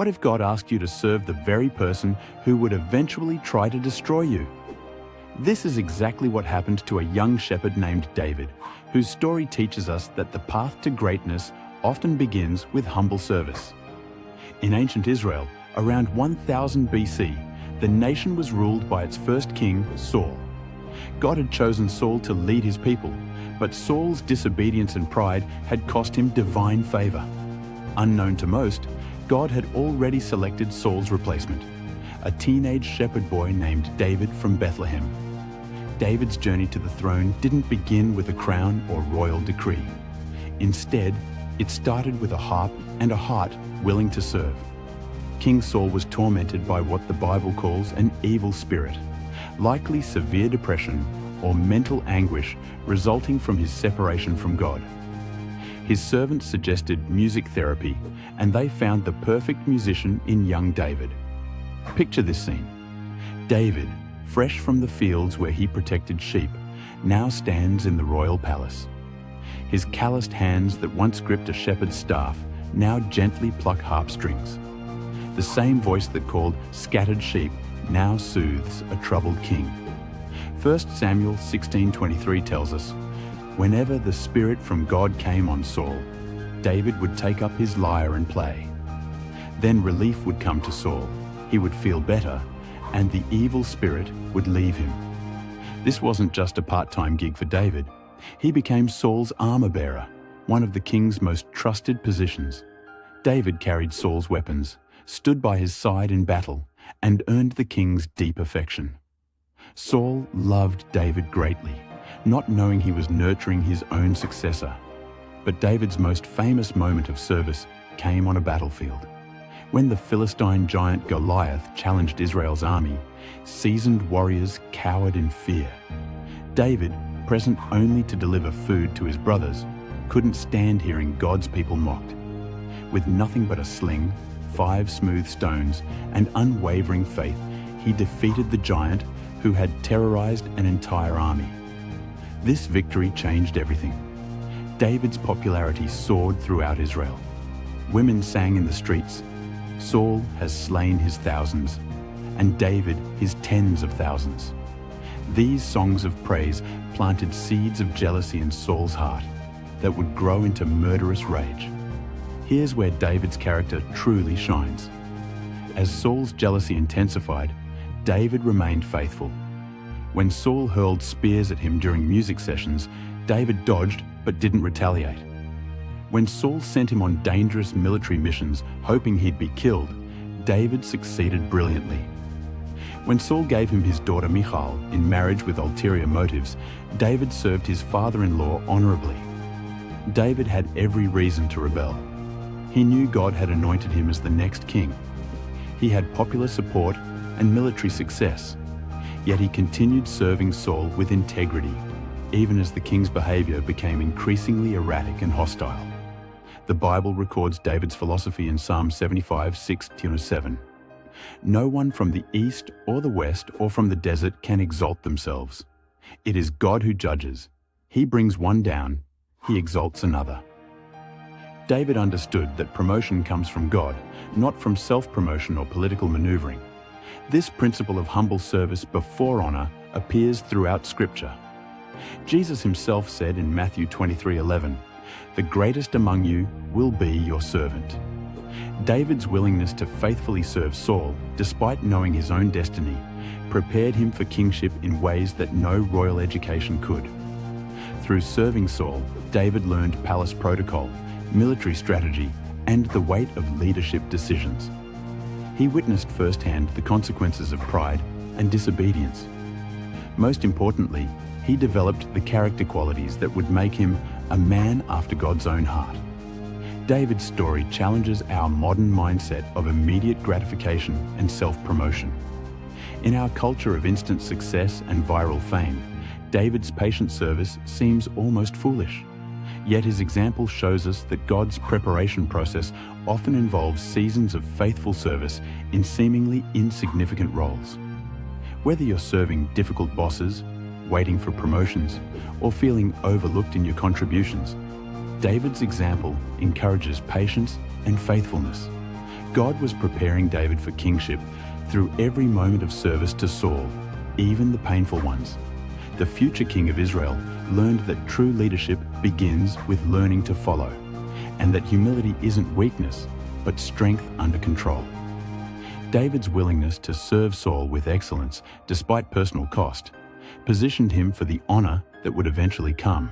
What if God asked you to serve the very person who would eventually try to destroy you? This is exactly what happened to a young shepherd named David, whose story teaches us that the path to greatness often begins with humble service. In ancient Israel, around 1000 BC, the nation was ruled by its first king, Saul. God had chosen Saul to lead his people, but Saul's disobedience and pride had cost him divine favor. Unknown to most, God had already selected Saul's replacement, a teenage shepherd boy named David from Bethlehem. David's journey to the throne didn't begin with a crown or royal decree. Instead, it started with a harp and a heart willing to serve. King Saul was tormented by what the Bible calls an evil spirit, likely severe depression or mental anguish resulting from his separation from God. His servants suggested music therapy, and they found the perfect musician in young David. Picture this scene. David, fresh from the fields where he protected sheep, now stands in the royal palace. His calloused hands that once gripped a shepherd's staff now gently pluck harp strings. The same voice that called scattered sheep now soothes a troubled king. 1 Samuel 16:23 tells us, "Whenever the Spirit from God came on Saul, David would take up his lyre and play. Then relief would come to Saul, he would feel better, and the evil spirit would leave him." This wasn't just a part-time gig for David. He became Saul's armor-bearer, one of the king's most trusted positions. David carried Saul's weapons, stood by his side in battle, and earned the king's deep affection. Saul loved David greatly, not knowing he was nurturing his own successor. But David's most famous moment of service came on a battlefield. When the Philistine giant Goliath challenged Israel's army, seasoned warriors cowered in fear. David, present only to deliver food to his brothers, couldn't stand hearing God's people mocked. With nothing but a sling, 5 smooth stones, and unwavering faith, he defeated the giant who had terrorized an entire army. This victory changed everything. David's popularity soared throughout Israel. Women sang in the streets, "Saul has slain his thousands, and David his tens of thousands." These songs of praise planted seeds of jealousy in Saul's heart that would grow into murderous rage. Here's where David's character truly shines. As Saul's jealousy intensified, David remained faithful. When Saul hurled spears at him during music sessions, David dodged but didn't retaliate. When Saul sent him on dangerous military missions, hoping he'd be killed, David succeeded brilliantly. When Saul gave him his daughter Michal in marriage with ulterior motives, David served his father-in-law honorably. David had every reason to rebel. He knew God had anointed him as the next king. He had popular support and military success, yet he continued serving Saul with integrity, even as the king's behavior became increasingly erratic and hostile. The Bible records David's philosophy in Psalm 75, 6-7. "No one from the east or the west or from the desert can exalt themselves. It is God who judges. He brings one down, he exalts another." David understood that promotion comes from God, not from self-promotion or political maneuvering. This principle of humble service before honor appears throughout Scripture. Jesus himself said in Matthew 23:11, "The greatest among you will be your servant." David's willingness to faithfully serve Saul, despite knowing his own destiny, prepared him for kingship in ways that no royal education could. Through serving Saul, David learned palace protocol, military strategy, and the weight of leadership decisions. He witnessed firsthand the consequences of pride and disobedience. Most importantly, he developed the character qualities that would make him a man after God's own heart. David's story challenges our modern mindset of immediate gratification and self-promotion. In our culture of instant success and viral fame, David's patient service seems almost foolish. Yet his example shows us that God's preparation process often involves seasons of faithful service in seemingly insignificant roles. Whether you're serving difficult bosses, waiting for promotions, or feeling overlooked in your contributions, David's example encourages patience and faithfulness. God was preparing David for kingship through every moment of service to Saul, even the painful ones. The future king of Israel learned that true leadership begins with learning to follow, and that humility isn't weakness, but strength under control. David's willingness to serve Saul with excellence, despite personal cost, positioned him for the honor that would eventually come.